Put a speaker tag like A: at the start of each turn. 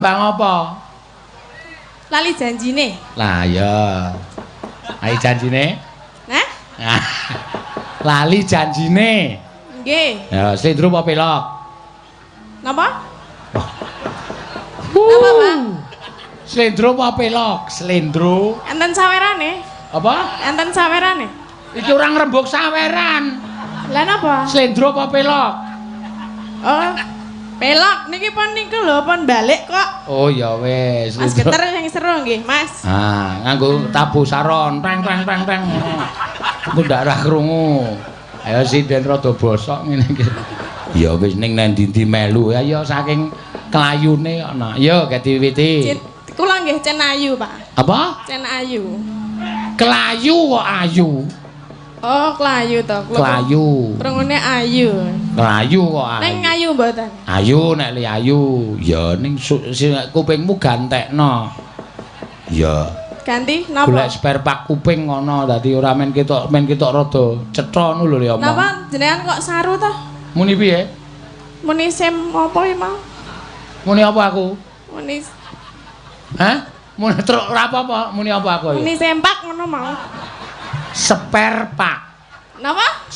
A: Bang apa?
B: Lali janjine.
A: Lah ya. Ai janjine?
B: Nah?
A: Lali janjine.
B: Nggih.
A: Ya, slendro apa pelok?
B: Napa? Napa, Pak?
A: Slendro apa pelok? Slendro.
B: Enten sawerane?
A: Apa?
B: Enten sawerane?
A: Iki orang rembug saweran.
B: Lah napa?
A: Slendro apa pelok?
B: Oh. Pelok niki pon niku lho pon balik kok.
A: Oh ya wis.
B: Mas Geter yang seru nggih, Mas.
A: Ah, nganggo tabu saron, teng. Engko ndak ra krungu. Ayo sinden rada bosok ngene iki. Ya wis ning ndi melu. Ayo saking kelayune ana. Ya get diwiwiti.
B: Kula nggih Cen Ayu, Pak.
A: Apa?
B: Cen Ayu.
A: Kelayu kok ayu.
B: Oh, Klayu to.
A: Kelayu.
B: Prungune Ayu.
A: Kelayu kok ayu.
B: Neng Ayu mboten.
A: Ayu nek li ayu. Ya ning kupingmu gantekno. Ya.
B: Ganti napa?
A: Golek spare part kuping ngono dadi ora men ketok rada cetha ngono lho ya omong.
B: Napa jenengan kok saru to?
A: Muni piye?
B: Muni sem apa iki mau?
A: Muni apa aku?
B: Muni
A: Hah? Muni truk ora apa-apa, muni apa aku ya?
B: Muni sempak ngono mau.
A: Spare part.
B: Napa?